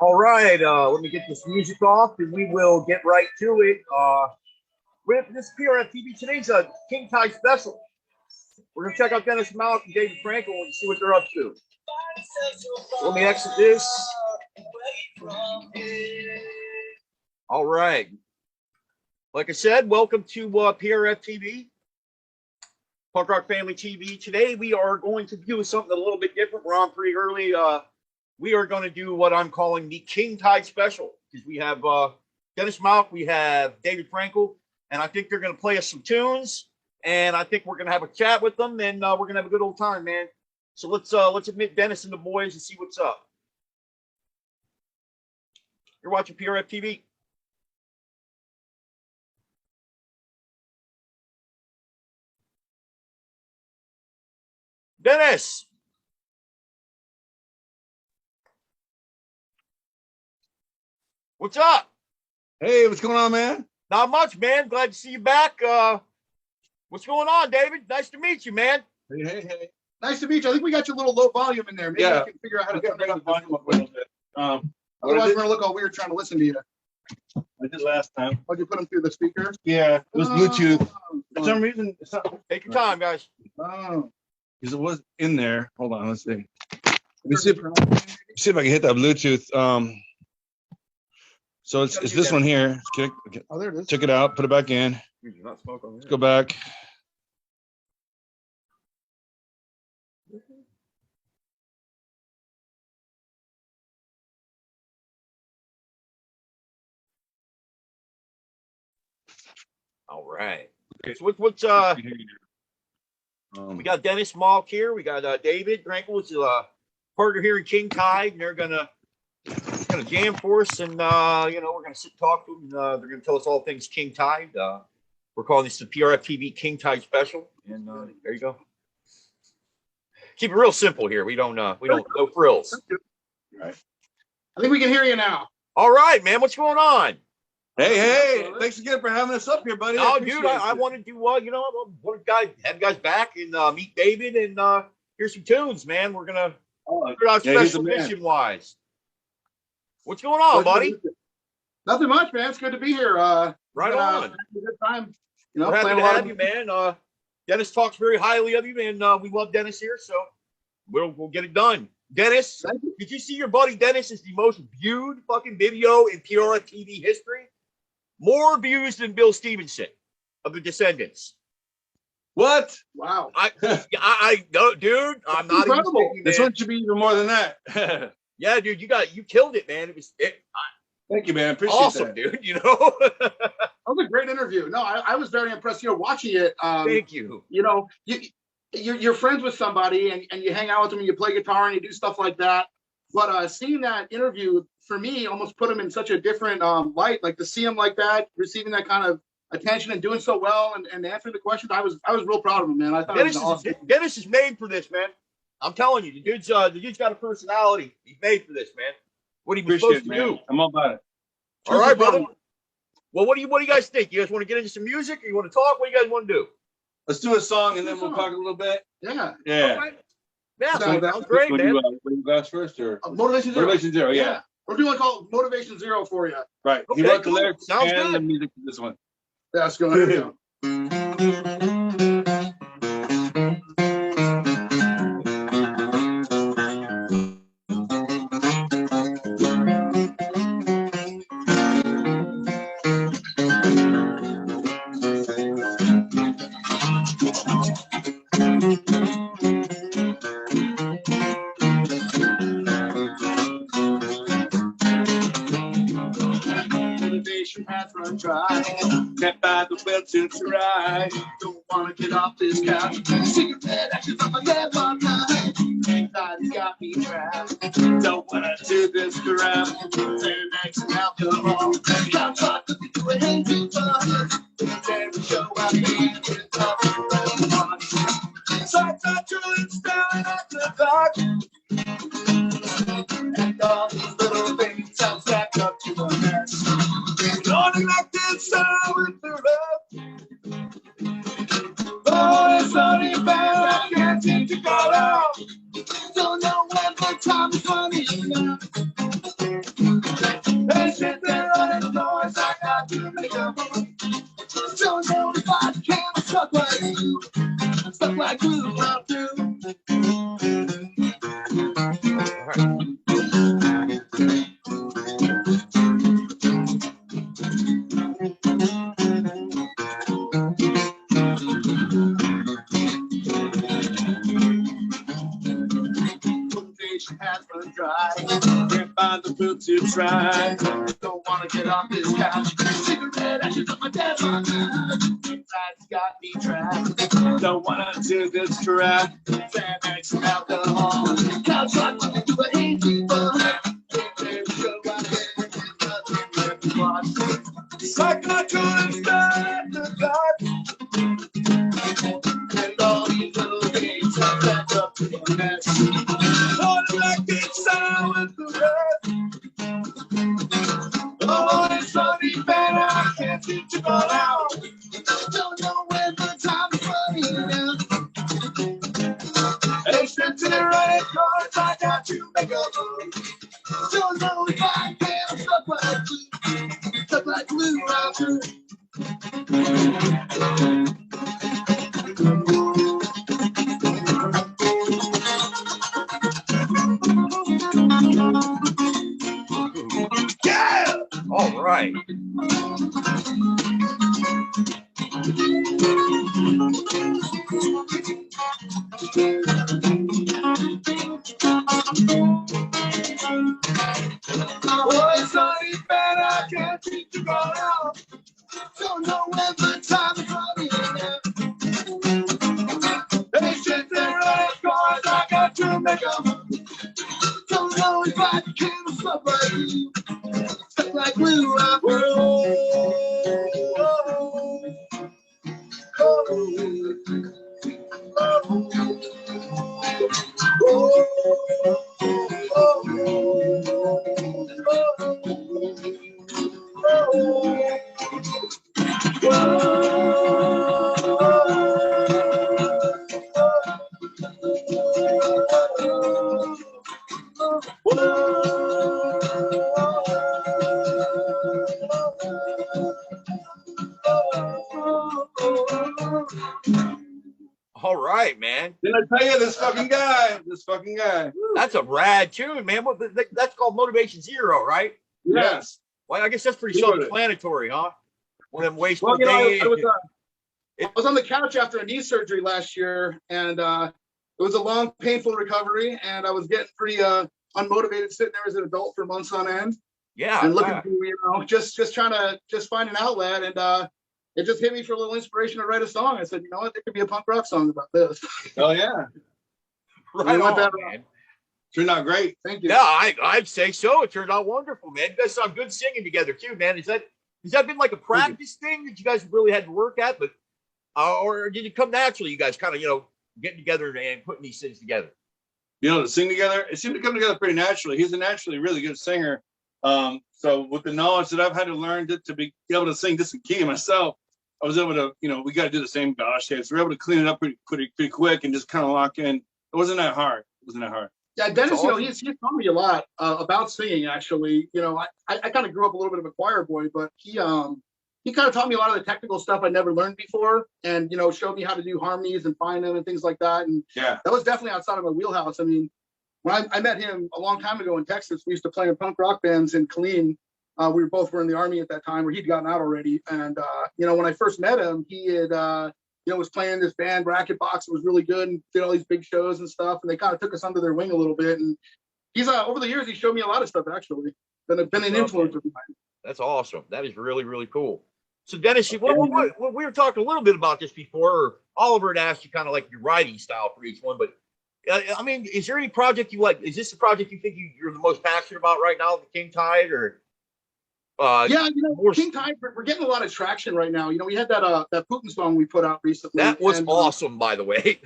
All right, let me get this music off and we will get right to it. With this PRF TV, today's a King Tide special. We're going to check out Dennis Mauk and David Frankle and see what they're up to. Let me exit this. All right. Like I said, welcome to PRF TV, Punk Rock Family TV. Today we are going to do something a little bit different. We're on pretty early. We are going to do what I'm calling the King Tide special, because we have Dennis Mauk, we have David Frankle, and I think they're going to play us some tunes, and I think we're going to have a chat with them, and we're going to have a good old time, man. So let's admit Dennis and the boys and see what's up. You're watching PRF TV. Dennis. What's up? Hey, what's going on, man? Not much, man. Glad to see you back. What's going on, David? Nice to meet you, man. Hey. Nice to meet you. I think we got you a little low volume in there. Maybe Yeah. we can figure out how to Bring turn the volume up a little bit. Otherwise, we're gonna look all weird trying to listen to you. I did last time. Oh, you put them through the speaker? Yeah, it was Bluetooth. For some Oh, reason, it's not. Take your time, guys. oh. Because it was in there. Hold on, let's see. Let me see if I can hit that Bluetooth. So it's this one here. Oh, there it is. Took it out, put it back in. Not smoke on Let's go back. All right. Okay, so what's we got Dennis Mauk here. We got David Frankle, which is a partner here in King Tide, and they're gonna jam for us, and you know, we're gonna sit and talk to them. They're gonna tell us all things King Tide. We're calling this the PRF TV King Tide special, and there you go. Keep it real simple here. We don't no frills. All right. I think we can hear you now. All right, man. What's going on? Hey, thanks again for having us up here, buddy. Oh, dude, I wanted to, you know, want to have guys back and meet David and hear some tunes, man. We're gonna figure out special mission wise. What's going on, buddy? Nothing much, man. It's good to be here. Right on. Good time. You know, we're happy to have you, man. Dennis talks very highly of you, and we love Dennis here, so we'll get it done. Dennis, did you see your buddy Dennis is the most viewed fucking video in PRF TV history? More views than Bill Stevenson of the Descendants. What? Wow. I no, dude. I'm not even thinking, this one should be even more than that. Yeah, dude, you killed it, man. Thank you, man. Appreciate awesome, that. dude. You know, that was a great interview. No, I was very impressed. You know, watching it. Thank you. You know, you're friends with somebody and you hang out with them and you play guitar and you do stuff like that. But seeing that interview for me almost put him in such a different light. Like to see him like that, receiving that kind of attention and doing so well and answering the questions, I was real proud of him, man. I thought Dennis it was awesome. Dennis is made for this, man. I'm telling you, the dude's got a personality. He's made for this, man. What he was supposed to do. I'm all about it. All right, brother. Well, what do you guys think? You guys want to get into some music, or you want to talk? What do you guys want to do? Let's do a song and then we'll talk a little bit. Yeah. Yeah. All right. Yeah, So sounds great, man. You guys first or Motivation Zero. Motivation Zero, yeah. We're doing called Motivation Zero for you. Right. Okay, He wrote the cool. lyrics Sounds and good. the music for this one. Yeah, let's go. Here we go. Motivation has run dry. Can't find the will to try. Don't wanna get off this couch. Cigarette ashes on my bed one night. Anxiety's got me trapped. Don't wanna do this crap. Xanax and alcohol. Got caught to be doing too fun. Every show I need to talk about. So I thought you were staring at the dark. And all these little things sound stacked up to a mess. Lonely like this, I went through love. Oh, it's only bad, I can't seem to go out. Don't know when the time is running out. Don't know if I can. I'm stuck like you. Stuck like glue right through. Has run dry. Can't find the food to try. Don't wanna get off this couch. Cigarette ashes on my desk. Inside's got me trapped. Don't wanna do this crap. Xanax, alcohol. Couch rock looking to a hazy ball. It's like I couldn't stand the dark. And all these little games have led up to a mess. Oh, it's so deep and I can't seem to go out. Don't know when the time is running out. They said to the right cards, I got to make a move. Don't know if I can. I'm stuck like glue right through. Yeah. All right. Oh, it's so deep and I can't seem to go out. Don't know when the time is running out. They said they're running cars, I got to make a move. Don't know if I can stop like you. Stuck like glue right through. All right, man. Didn't I tell you this fucking guy? This fucking guy. That's a rad tune, man. That's called Motivation Zero, right? Yes. Well, I guess that's pretty Sure. self-explanatory, huh? One of them wasteful Well, you know, days. I was on the couch after a knee surgery last year, and it was a long, painful recovery, and I was getting pretty unmotivated sitting there as an adult for months on end, Yeah. and looking for, you know, just trying to find an outlet, and it just hit me for a little inspiration to write a song. I said, you know what, there could be a punk rock song about this. Oh yeah. Right You want on, that? man. Turned out great. Thank you. Yeah, I'd say so. It turned out wonderful, man. You guys sound good singing together too, man. Has that been like a practice thing that you guys really had to work at, but or did it come naturally? You guys kind of, you know, getting together and putting these things together. You know, to sing together, it seemed to come together pretty naturally. He's a naturally really good singer. So with the knowledge that I've had to learn to be able to sing this in key myself, I was able to, you know, we got to do the same gosh hits. We were able to clean it up pretty quick and just kind of lock in. It wasn't that hard. Yeah, Dennis, Awesome. you know, he's taught me a lot about singing, actually. You know, I kind of grew up a little bit of a choir boy, but he kind of taught me a lot of the technical stuff I never learned before, and, you know, showed me how to do harmonies and find them and things like that. And Yeah. that was definitely outside of my wheelhouse. I mean, when I met him a long time ago in Texas, we used to play in punk rock bands in Killeen. We were in the Army at that time, or he'd gotten out already. And, you know, when I first met him, he had, you know, was playing this band, Bracket Box. It was really good and did all these big shows and stuff. And they kind of took us under their wing a little bit. And he's, over the years, he showed me a lot of stuff, actually. Been an influence of mine. That's awesome. That is really, really cool. So, Dennis, we were talking a little bit about this before. Or Oliver had asked you kind of like your writing style for each one, but I mean, is there any project you like? Is this the project you think you're the most passionate about right now, the King Tide, or? Yeah, you know, King Tide, we're getting a lot of traction right now. You know, we had that Putin song we put out recently. That was awesome, by the way.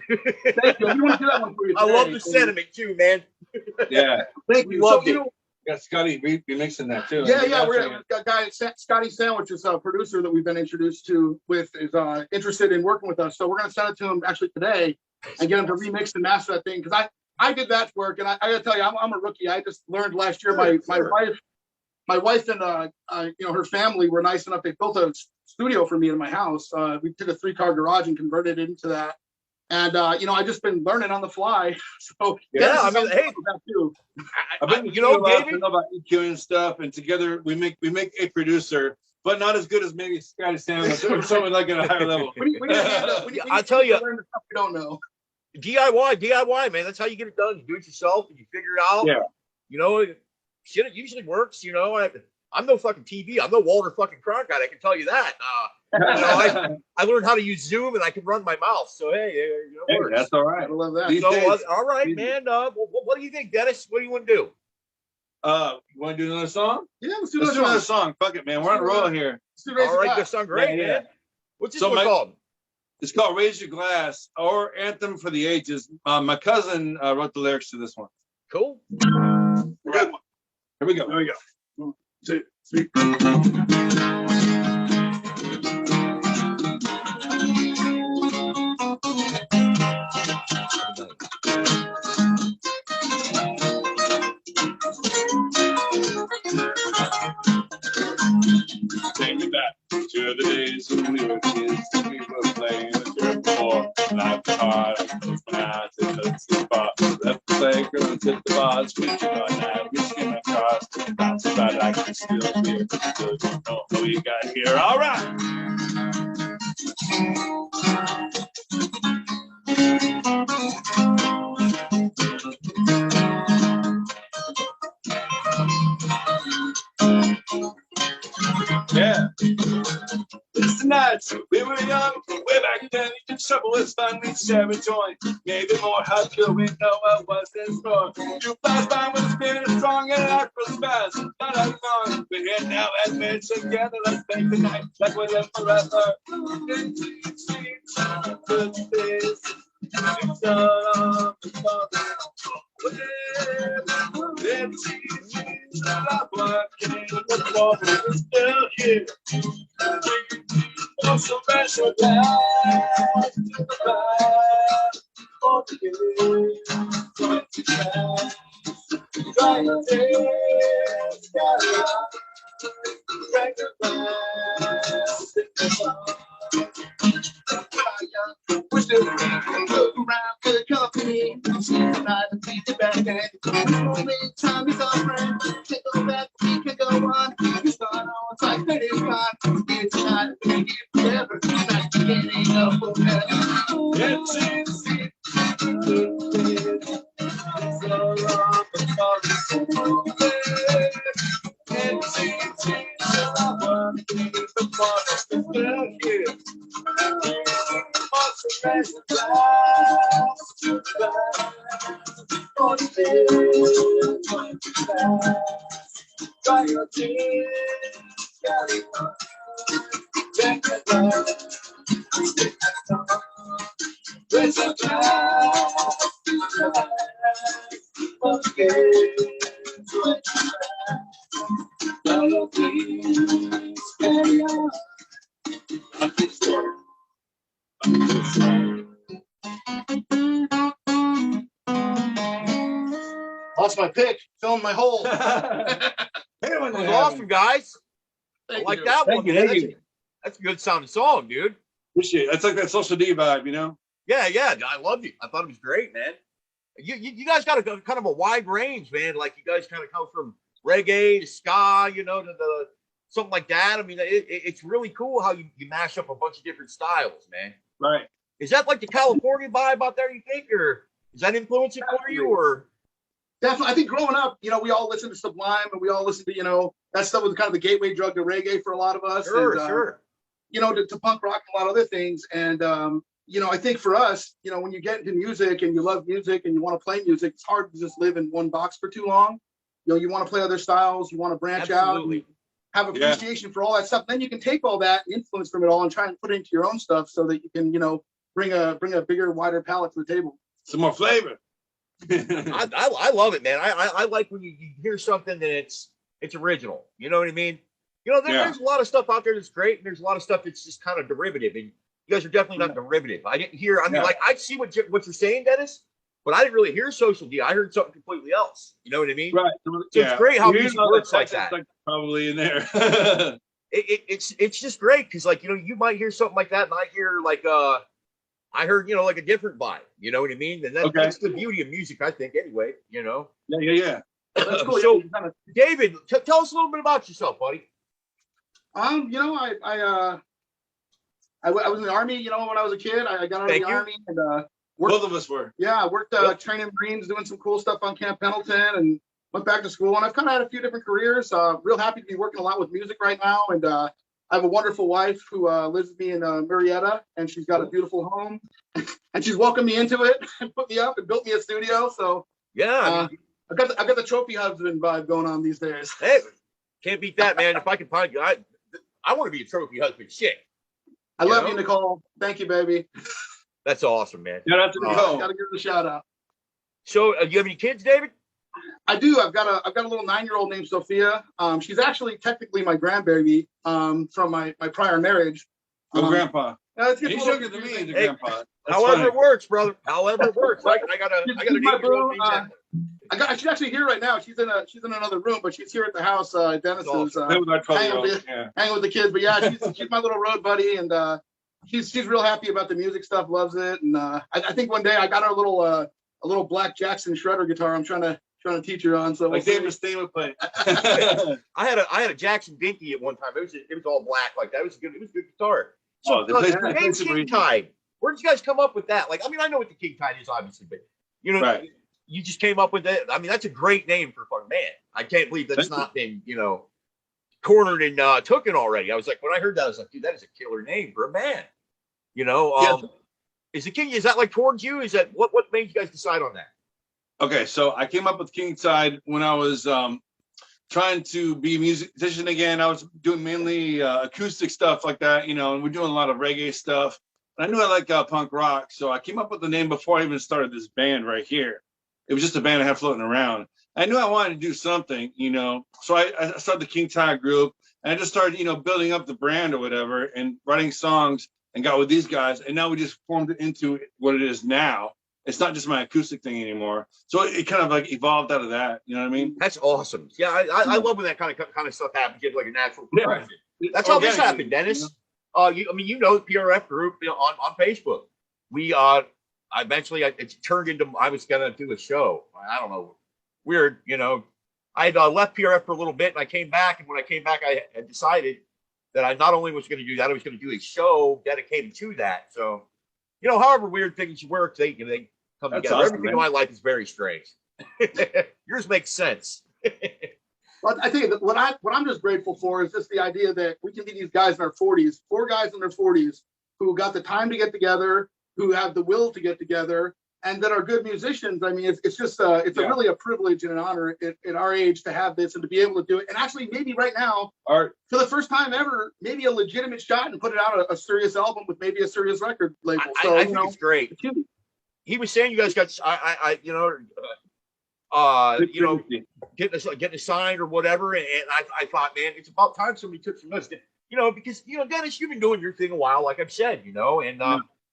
Thank you. We want to do that one for you I today. love the sentiment too, man. Yeah. Thank you. Loved So, you it. know, Got Scotty remixing that too. yeah, we've got a guy, Scotty Sandwich, is a producer that we've been introduced to is interested in working with us. So we're going to send it to him actually today and get him to remix and master that thing. Because I did that work, and I got to tell you, I'm a rookie. I just learned last year. My wife and you know, her family were nice enough. They built a studio for me in my house. We took a 3-car garage and converted it into that. And you know, I've just been learning on the fly. So Yeah, I mean, hey, too. I've been, you know, I David, know about EQ and stuff, and together we make a producer, but not as good as maybe Scotty Sam or someone like at a higher level. We need a hand up. I'll tell you, learn the stuff we don't know. DIY, man. That's how you get it done. You do it yourself and you figure it out. Yeah. You know, shit, it usually works. You know, I'm no fucking TV. I'm no Walter fucking Cronkite. I can tell you that. You know, I learned how to use Zoom and I can run my mouth. So hey, it works. That's all right. I love that. So all right, man. What do you think, Dennis? What do you want to do? You want to do another song? Yeah, let's do another song. Fuck it, man. We're on a roll here. All right, this sounds great, Yeah. man. What's this one called? It's called "Raise Your Glass" or "Anthem for the Ages." My cousin wrote the lyrics to this one. Cool. Good one. Here we go. 1, 2, 3. Take me back to the days when we were kids. We were playing the dirt before life was hard. When I took the bar, left the playground, hit the bars, preaching on night, whiskey in my cars. That's about I can still hear. Still don't know how you got here. All right. Yeah. It's the nights we were young, way back then. The trouble was fun, we share a joint. Maybe more, how could we know what was in store? You flash by with a spirit strong and life was fast. Not as long, we're here now and we're together. Let's make the night like we're there forever. Good days. It's all on the phone. It's easy to stop working, but the moment is still here. For some special time to the back for the game. Going to try, trying to dance, got it out. Break the glass, sing the song. Wish that we could look around, good company. Tonight to beat the back end. This time is our friend. Can't go back, we can go on. You start on like that is fine. Here tonight, we can get forever. Not beginning of forever. It's easy. It's all on the phone. It's easy. I want to be the one that's still here. Lost my pick, filling my hole. That was awesome, guys. I like that one. Thank you. That's a good sounding song, dude. Appreciate it. That's like that Social D vibe, you know? Yeah, I loved it. I thought it was great, man. You guys got a kind of a wide range, man. Like you guys kind of come from reggae to ska, you know, to the something like that. I mean, it's really cool how you mash up a bunch of different styles, man. Right. Is that like the California vibe out there, you think, or is that influencing for you, or? Definitely. I think growing up, you know, we all listened to Sublime and we all listened to, you know, that stuff was kind of the gateway drug to reggae for a lot of us. Sure, and, sure. You know, to punk rock and a lot of other things. And, you know, I think for us, you know, when you get into music and you love music and you want to play music, it's hard to just live in one box for too long. You know, you want to play other styles, you want to branch out, and have appreciation for all that stuff. Then you can take all that influence from it all and try and put it into your own stuff so that you can, you know, bring a bigger, wider palette to the table. Some more flavor. I love it, man. I like when you hear something that it's original. You know what I mean? You know, there's a lot of stuff out there that's great, and there's a lot of stuff that's just kind of derivative. And you guys are definitely not derivative. I didn't hear. I mean, like I see what you're saying, Dennis, but I didn't really hear Social D. I heard something completely else. You know what I mean? Right. So it's great how music works like that. Like probably in there. it's just great because like you might hear something like that, and I hear like I heard like a different vibe. You know what I mean? And that's the beauty of music, I think. Anyway, Yeah. That's cool. So, David, tell us a little bit about yourself, buddy. I was in the Army, when I was a kid. I got out of the Army and worked, both of us were. Yeah, I worked training Marines, doing some cool stuff on Camp Pendleton, and went back to school. And I've kind of had a few different careers. Real happy to be working a lot with music right now. And I have a wonderful wife who lives with me in Marietta, and she's got a beautiful home. And she's welcomed me into it and put me up and built me a studio. So yeah, I've got the trophy husband vibe going on these days. Hey, can't beat that, man. If I can find you, I want to be a trophy husband. Shit. I love you, Nicole. Thank you, baby. That's awesome, man. Shout out to Nicole. Got to give her a shout out. So, do you have any kids, David? I do. I've got a little 9-year-old named Sophia. She's actually technically my grandbaby from my prior marriage. Grandpa. He's younger than me, the grandpa. However it works, brother. However it works. I got an 8-year-old. She's actually here right now. She's in another room, but she's here at the house. Dennis is hanging with the kids. But yeah, she's my little road buddy, and she's real happy about the music stuff. Loves it, and I think one day I got her a little black Jackson shredder guitar. I'm trying to teach her on. So like David Mustaine would play. I had a Jackson Dinky at one time. It was all black like that. It was a good guitar. So the name King Tide. Where did you guys come up with that? Like, I mean, I know what the King Tide is, obviously, but right. You just came up with it. I mean, that's a great name for a fucking man. I can't believe that it's not been, cornered and taken already. I was like, when I heard that, I was like, dude, that is a killer name for a man. Is the King? Is that like towards you? Is that what made you guys decide on that? Okay, so I came up with King Tide when I was trying to be a musician again. I was doing mainly acoustic stuff like that, and we're doing a lot of reggae stuff. I knew I liked punk rock, so I came up with the name before I even started this band right here. It was just a band I had floating around. I knew I wanted to do something, so I started the King Tide group, and I just started, building up the brand or whatever and writing songs and got with these guys. And now we just formed it into what it is now. It's not just my acoustic thing anymore. So it kind of like evolved out of that. You know what I mean? That's awesome. Yeah, I love when that kind of stuff happens. Get like a natural progression. Yeah. That's how this happened, Dennis. PRF group on Facebook. We eventually it turned into I was gonna do a show. I don't know, weird. I had left PRF for a little bit, and I came back. And when I came back, I had decided that I not only was going to do that, I was going to do a show dedicated to that. So, however weird things work, they come That's together. awesome, Everything in my life is very strange. Yours makes sense. Well, I think what I'm just grateful for is just the idea that we can be these guys in our 40s, 4 guys in their 40s who got the time to get together, who have the will to get together, and that are good musicians. I mean, it's just really a privilege and an honor at our age to have this and to be able to do it. And actually, maybe right now, for the first time ever, maybe a legitimate shot and put it out a serious album with maybe a serious record label. So I think it's great. He was saying you guys got getting signed or whatever, and I thought, man, it's about time somebody took some notice. Because Dennis, you've been doing your thing a while, like I've said, and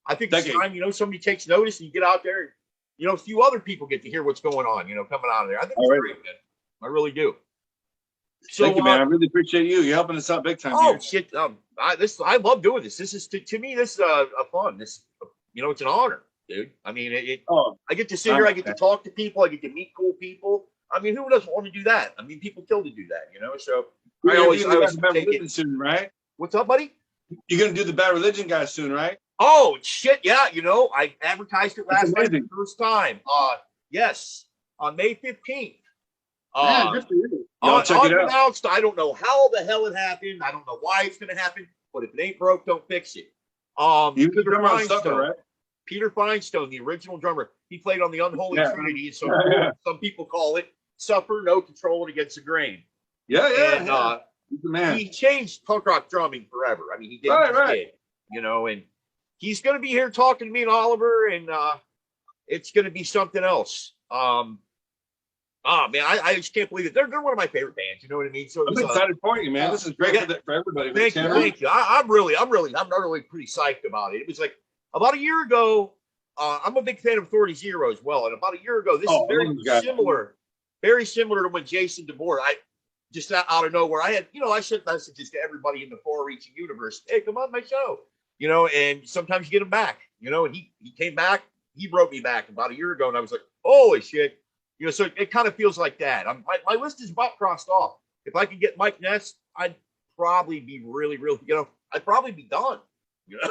I think it's time, somebody takes notice and you get out there, and, a few other people get to hear what's going on, coming out of there. I think it's great, man. I really do. So, thank you, man. I really appreciate you. You're helping us out big time. Oh, here. Shit. I love doing this. This is to me, this is a fun. This, it's an honor, dude. I mean, I get to sit here. I get to talk to people. I get to meet cool people. I mean, who doesn't want to do that? I mean, people kill to do that, So I always take it soon, right? What's up, buddy? You're gonna do the Bad Religion guys soon, right? Oh shit, yeah. I advertised it last night for the first time. Yes, on May 15th. Good for you. Check it out. I don't know how the hell it happened. I don't know why it's gonna happen. But if it ain't broke, don't fix it. Peter Finestone, right? Peter Finestone, the original drummer, he played on the Unholy Trinity. So some people call it "Suffer No Control Against the Grain." And, he's the man. He changed punk rock drumming forever. I mean, he did. Right. And he's going to be here talking to me and Oliver, and it's going to be something else. Man, I just can't believe it. They're one of my favorite bands. You know what I mean? So I'm excited for you, man. This is great for everybody. Thank you. I'm really pretty psyched about it. It was like about a year ago. I'm a big fan of Authority Zero as well, and about a year ago, this is very similar to when Jason DeBoer. just out of nowhere, I sent messages to everybody in the far-reaching universe. Hey, come on my show, and sometimes you get them back, and he came back. He wrote me back about a year ago, and I was like, holy shit. So it kind of feels like that. My list is about crossed off. If I could get Mike Ness, I'd probably be really, really, I'd probably be done.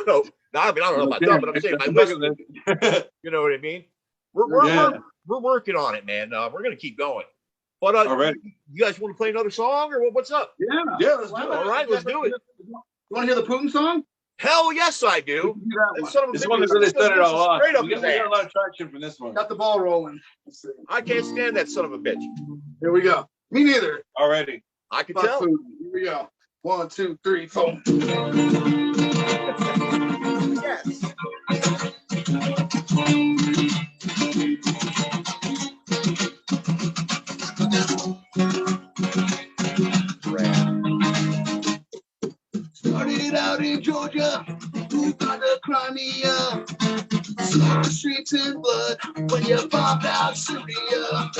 No, I mean, I don't know about done, but I'm saying my list, you know what I mean? We're working on it, man. We're going to keep going. But you guys want to play another song or what's up? Yeah, let's do it. All right, let's do it. You want to hear the Putin song? Hell yes, I do. This one that really set it all off. Straight up We got a lot of traction from this one. Got the ball rolling. I can't stand that son of a bitch. Here we go. Me neither. Already. I can tell. Putin. Here we go. 1, 2, 3, 4. Yes. Started out in Georgia, moved on to Crimea. Saw the streets in blood when you bombed out Syria.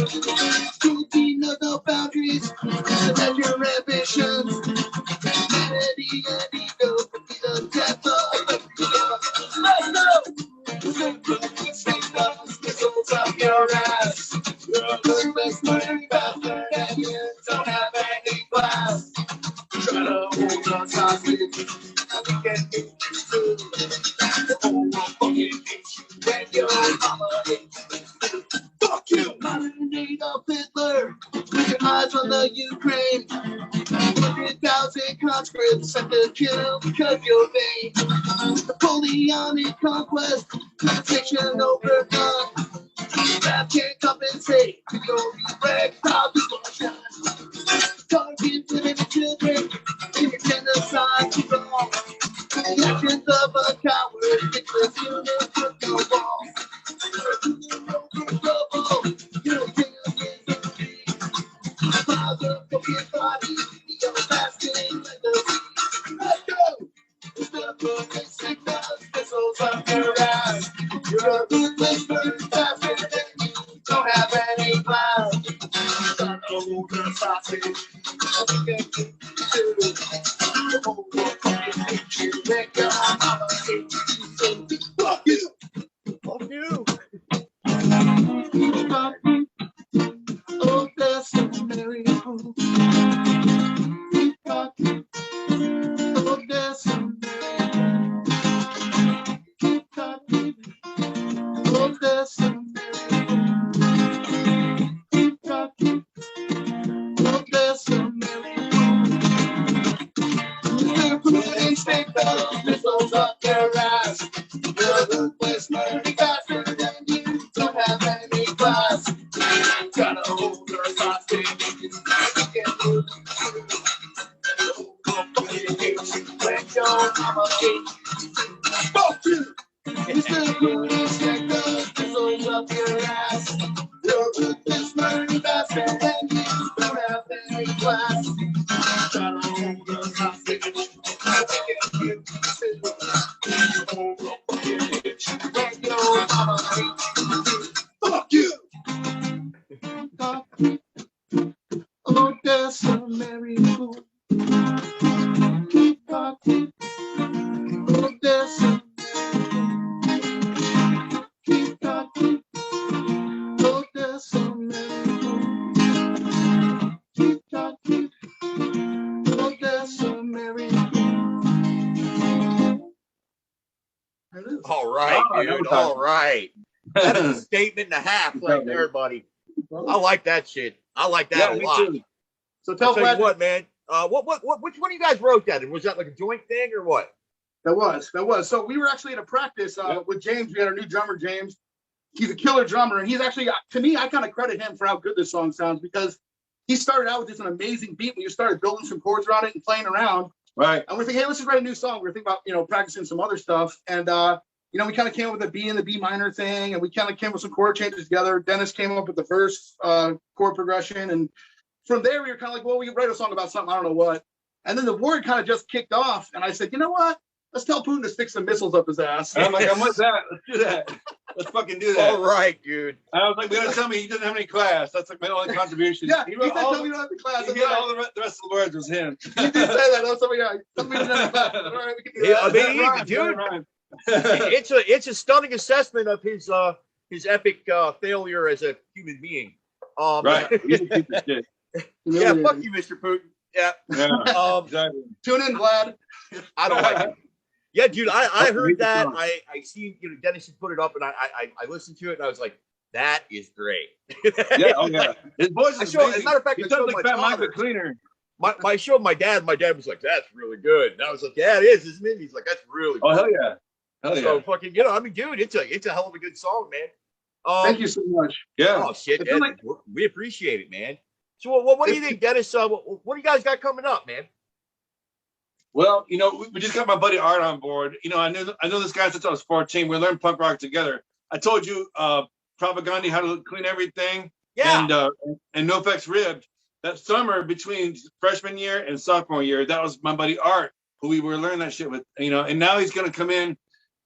Putin knows no boundaries, that's your ambitions. Humanity and ego could be the death of Let's go! Missiles up your ass. You're a ruthless murdering bastard and you don't have any class. Try to hold us hostage, and we can get you too. The whole world fucking hates you, and your mama hates you. Fuck you! Modern day of Hitler, with your eyes on the Ukraine. 100,000 conscripts sent to kill because you're vain. Napoleonic conquest, competition overdone. That can't compensate for your erectile dysfunction. Target women and children in your genocide to wrong. The actions of a coward, Hitler's unit took no wrong. You're a king of misery. Father of your body, your lasting legacy. Let's go! It's the perfect signals, missiles up your ass. You're a ruthless bird bastard and you don't have any class. Got over sausage, and we can get you too. The whole world fucking hates you, and your mama hates you, so fuck you! Fuck you. Oh, that's a merry home. Oh, that's a merry home. Oh, that's a merry home. Oh, that's a merry home. You're putting state missiles up their ass. You're a ruthless murdering bastard and you don't have any class. Gotta hold her hostage. You can't lose. When your mama hates you. Fuck you! You still putting state missiles up your ass. You're a ruthless murdering bastard and you don't have any class. Gotta hold her hostage. You can't lose. When your mama hates you. Fuck you! Oh, that's a merry fool. Keep talking. Oh, that's a keep talking. Oh, that's a merry fool. Keep talking. Oh, that's a merry fool. All right, dude. All right. That is a statement and a half right there, buddy. I like that shit. I like that a lot. Too. So Tell tell Vlad what, man. Which one of you guys wrote that? And was that like a joint thing or what? That was. So we were actually at a practice with James. We had our new drummer, James. He's a killer drummer, and he's actually, to me, I kind of credit him for how good this song sounds because he started out with just an amazing beat when you started building some chords around it and playing around. Right. And we're thinking, hey, let's just write a new song. We're thinking about, practicing some other stuff. And, we kind of came up with a B and the B minor thing, and we kind of came with some chord changes together. Dennis came up with the first chord progression. And from there, we were kind of like, well, we could write a song about something, I don't know what. And then the word kind of just kicked off. And I said, you know what? let's tell Putin to stick some missiles up his ass. And I'm like, I'm with that. Let's do that. Let's fucking do that. All right, dude. And I was like, they're gonna tell me he doesn't have any class. That's like my only contribution. Yeah, he he wrote said, all, tell me you don't have the class. he did all the rest of the words was him. He did say that. That was something, yeah. Tell me you don't have the class. All right, we can do Yeah, that. I mean, dude, it's a stunning assessment of his epic failure as a human being. Right. He's a piece of shit. Yeah, fuck you, Mr. Putin. Yeah. Yeah. Exactly. Tune in, Vlad. I don't like it. Yeah, dude, I heard that. song. I seen, Dennis had put it up, and I listened to it, and I was like, that is great. Yeah. Oh yeah. His voice I is showed, as a amazing. matter of fact, He I sounds showed like my Fat Mike father. the Cleaner. My showed my dad. My dad was like, "That's really good." And I was like, "Yeah, it is, isn't it?" He's like, "That's really." Oh good. hell yeah. Hell yeah. So fucking, I mean, dude, it's a hell of a good song, man. Thank you so much. Yeah. Oh shit, I feel man, we appreciate it, man. So what do you think, Dennis? What do you guys got coming up, man? Well, we just got my buddy Art on board. I know this guy since I was 14. We learned punk rock together. I told you, Propaganda, how to clean everything. Yeah. And NoFX ribbed that summer between freshman year and sophomore year. That was my buddy Art, who we were learning that shit with. And now he's gonna come in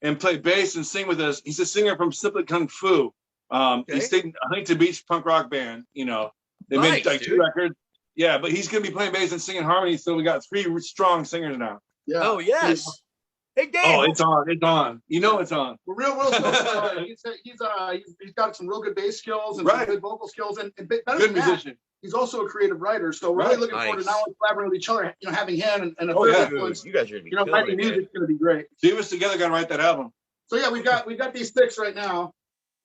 and play bass and sing with us. He's a singer from Simply Kung Fu. Okay. He stayed in Huntington Beach punk rock band. They Nice, made like dude. 2 records. Yeah, but he's gonna be playing bass and singing harmony. So we got 3 strong singers now. Yeah. Oh yes. Hey, Dan. Oh, it's on. It's on. It's on. We're real stoked. He's got some real good bass skills and some Right. good vocal skills, and better Good than that, musician. he's also a creative writer. So we're Right. really looking forward to Nice. not only collaborating with each other, having him and a Oh, third yeah. influence. Dude, you guys are gonna be killing Writing it, man. music's gonna be great. Leave us together. Got to write that album. So yeah, we've got these sticks right now,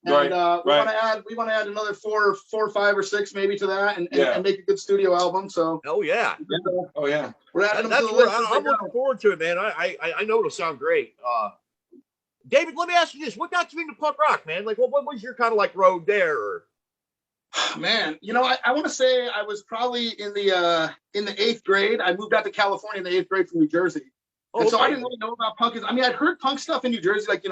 and Right, we right. want to add another 4 or 5 or 6 maybe to that, and Yeah. make a good studio album. So Oh yeah. Oh yeah. we're adding them That's to the where list. as I'm they looking go. forward to it, man. I know it'll sound great. David, let me ask you this: what got you into punk rock, man? Like, what was your kind of like road there? Or... Man, I want to say I was probably in the 8th grade. I moved out to California in the 8th grade from New Jersey. And so I didn't really know about punk. I mean, I'd heard punk stuff in New Jersey, like,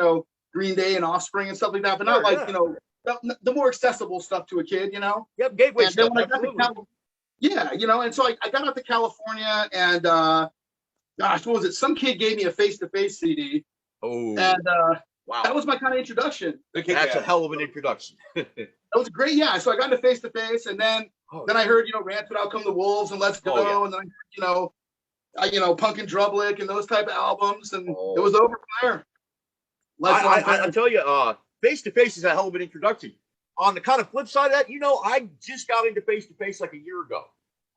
Green Day and Offspring and stuff like that, but not Sure, like, yeah. the more accessible stuff to a kid, Yep, gateway And then stuff. when I got to Absolutely. and so I got out to California, and gosh, what was it? Some kid gave me a Face-to-Face CD, Oh, and wow. that was my kind of introduction. That's a hell of an introduction. That was great, yeah. So I got into Face-to-Face, and then I heard, Rancid, Out Come the Wolves, and Let's Go, Oh, yeah. and then Punk and Drublick and those type of albums, and it was over from there. I tell you, Face-to-Face is a hell of an introduction. On the kind of flip side of that, I just got into Face-to-Face like a year ago.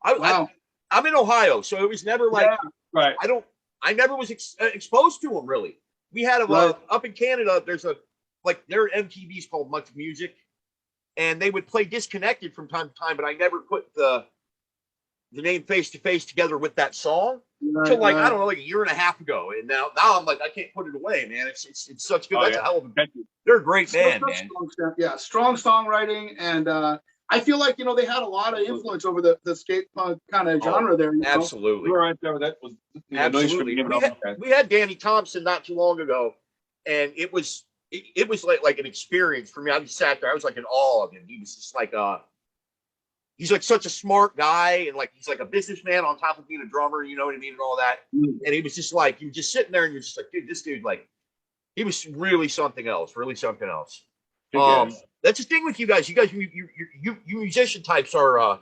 Wow. I'm in Ohio, so it was never like Right. I never was exposed to them really. We had up in Canada. There's their MTV's called Much Music, and they would play Disconnected from time to time, but I never put the name Face-to-Face together with that song until I don't know, like a year and a half ago. And now I'm like, I can't put it away, man. It's such good. That's a hell of a. They're a great band, man. Strong songwriting, and I feel like they had a lot of influence over the skate punk kind of genre there. Absolutely. We're right there. That was Absolutely. We had Danny Thompson not too long ago, and it was like an experience for me. I just sat there. I was like in awe of him. He was just like he's like such a smart guy, and like he's like a businessman on top of being a drummer. You know what I mean, and all that. And he was just like, you're just sitting there, and you're just like, dude, this dude, like, he was really something else. Really something else. That's the thing with you guys. You musician types are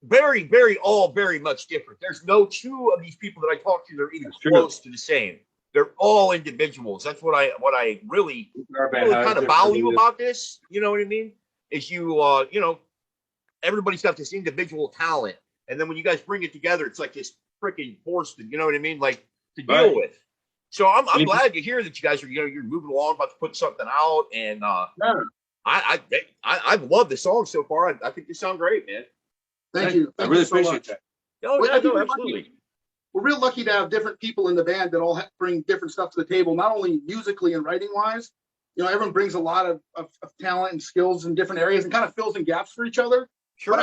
very, very much different. There's no two of these people that I talk to that are even close to the same. They're all individuals. That's what I really kind of value about this. You know what I mean? Is everybody's got this individual talent, and then when you guys bring it together, it's like this freaking force to, you know what I mean, like to deal with. So I'm glad to hear that you guys are you're moving along, about to put something out, and I've loved the song so far. I think they sound great, man. Thank you. I really so appreciate much. that. Oh Well, yeah, I think no, we're absolutely. We're real lucky to have different people in the band that all bring different stuff to the table, not only musically and writing wise. Everyone brings a lot of talent and skills in different areas and kind of fills in gaps for each other. Sure. But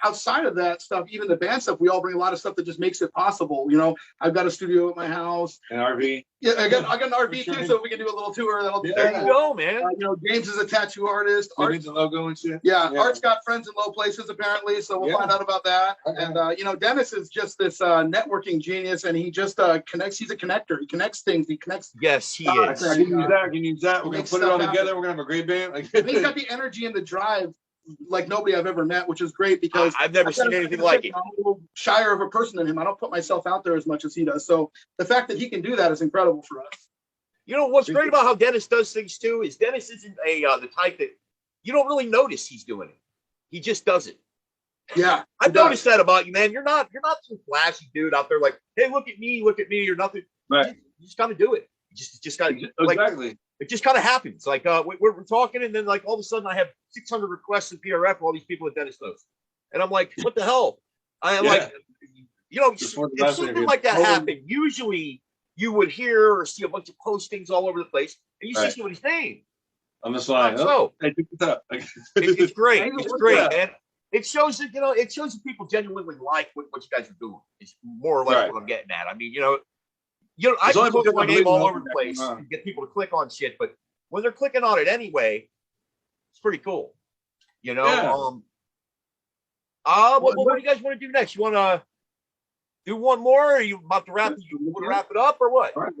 outside of that stuff, even the band stuff, we all bring a lot of stuff that just makes it possible. You know, I've got a studio at my house. An RV. Yeah, I got an RV too, so we can do a little tour. There you go, man. You know, James is a tattoo artist. We did the logo and shit. Yeah, Art's got friends in low places apparently, so we'll find out about that. And you know, Dennis is just this networking genius, and he just connects. He's a connector. He connects things. He connects. Yes, he dots, is. and, You use that. You use that. We're gonna makes put it all stuff together. happen. We're gonna have a great band. Like, And he's got the energy and the drive like nobody I've ever met, which is great because I've never seen anything like it. I'm a little shyer of a person than him. I don't put myself out there as much as he does. So the fact that he can do that is incredible for us. You know what's great about how Dennis does things too is Dennis isn't the type that you don't really notice he's doing it. He just does it. Yeah, I've noticed that about you, man. You're not some flashy dude out there like, hey, look at me, or nothing. right. You just gotta do it. You just gotta like Exactly. it just kind of happens. Like we're talking, and then like all of a sudden I have 600 requests in PRF for all these people that Dennis knows, and I'm like, what the hell? I'm like, you know, if something like that happened, usually you would hear or see a bunch of postings all over the place, and you see somebody's name On the slide. So Hey, pick this up. it's great. It's great, Yeah. man. It shows that it shows that people genuinely like what you guys are doing. It's more or less what I'm getting at. I mean, I It's can only post because my I name believe all in over the that, place and get people to click on shit, but when they're clicking on it anyway, it's pretty cool. You know. Yeah. What do you guys want to do next? You want to do one more? Or are you about to wrap? You want to wrap it up or what? All right,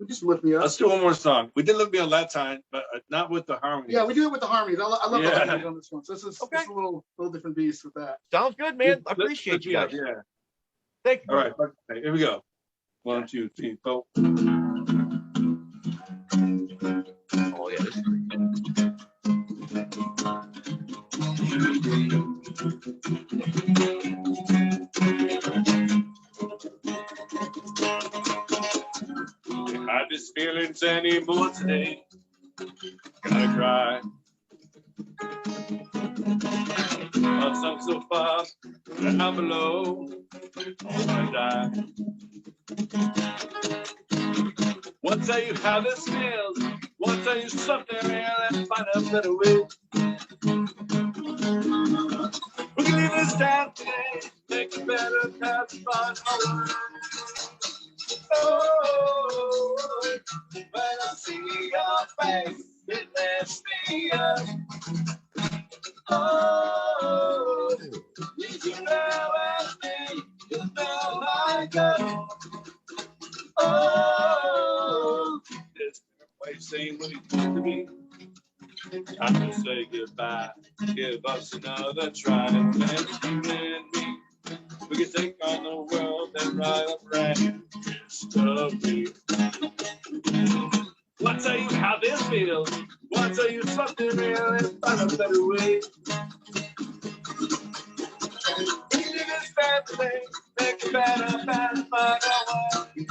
just lift me up. Let's do one more song. We did Lift Me Up last time, but not with the harmony. Yeah, we do it with the harmonies. I love the Yeah. harmonies on this one. So this is a little different beast with that. Sounds good, man. I appreciate you guys. Yeah. Thank you. All right. Okay, here we go. 1, 2, 3, 4. Oh yeah. This is Can't hide these feelings anymore today. Gotta cry. I'm sunk so far down below. I die. Won't tell you how this feels. Won't tell you something real and find a better way. We can leave this town today. Make a better path to find our way. Oh, when I see your face, it lifts me up. Oh, did you know with me? You felt like a oh, this place ain't what it used to be. Time to say goodbye. Give us another try. And then you and me, we can take on the world and write a brand new story. I'll tell you how this feels. I'll tell you something real and find a better way. We can do this bad thing, make it better, find our way.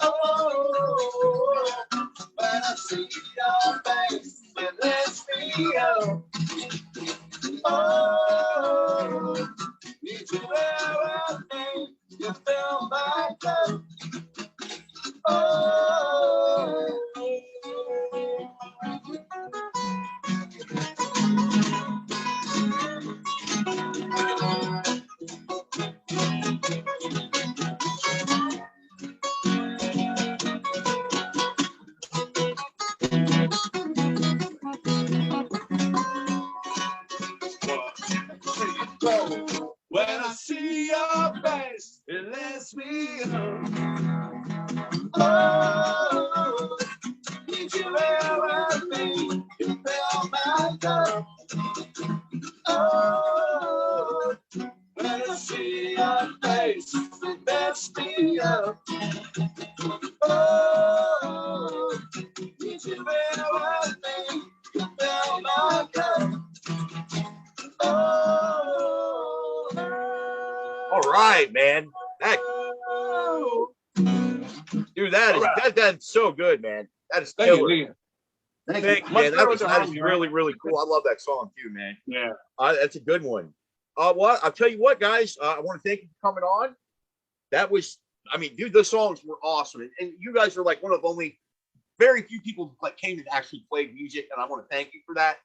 Oh, when I see your face, it lifts me up. Oh, need you there with me, you fill my cup. Oh. When I see your face, it lets me know. Oh, need you there with me? You fill my cup. Oh, when I see your face, it lets me up. Oh, need you there with me? You fill my cup. all right, man. Dude, that's so good, man. That is killer. Thank Thank you. you, man. That is really, really cool. I love that song too, man. Yeah. That's a good one. I'll tell you what, guys. I want to thank you for coming on. That was, I mean, dude, the songs were awesome, and you guys are like one of only very few people like came and actually played music, and I want to thank you for that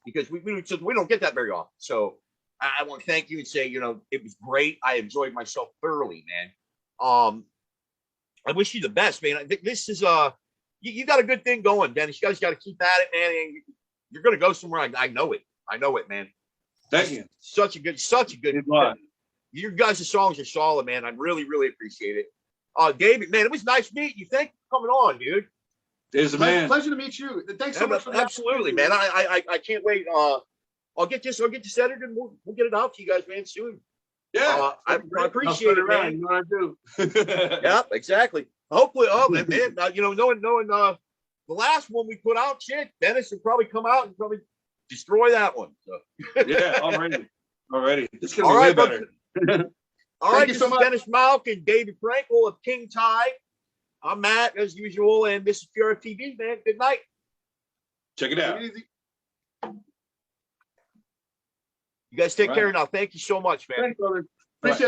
because we don't get that very often. So I want to thank you and say, you know, it was great. I enjoyed myself thoroughly, man. I wish you the best, man. I think this is you got a good thing going, Dennis. You guys got to keep at it, man. And you're gonna go somewhere. I know it. I know it, man. Thank you. Such a good. Your guys' songs are solid, man. I really, really appreciate it. David, man, it was nice meeting you. Thank you for coming on, dude. There's a man. Pleasure to meet you. Thanks so much for absolutely, man. I can't wait. I'll get this edited and we'll get it out to you guys, man, soon. Yeah, I appreciate it, man. You know what I do. Yeah, exactly. Hopefully, man, you know, knowing the last one we put out, shit, Dennis will probably come out and probably destroy that one. So. Yeah, already. It's gonna All be right, way better. All right, you this so is much. Dennis Mauk and David Frankle of King Tide. I'm Matt, as usual, and this is PRF TV, man. Good night. Check it out. Easy. You guys take care now. Thank you so much, man. Thanks, brother. Appreciate it.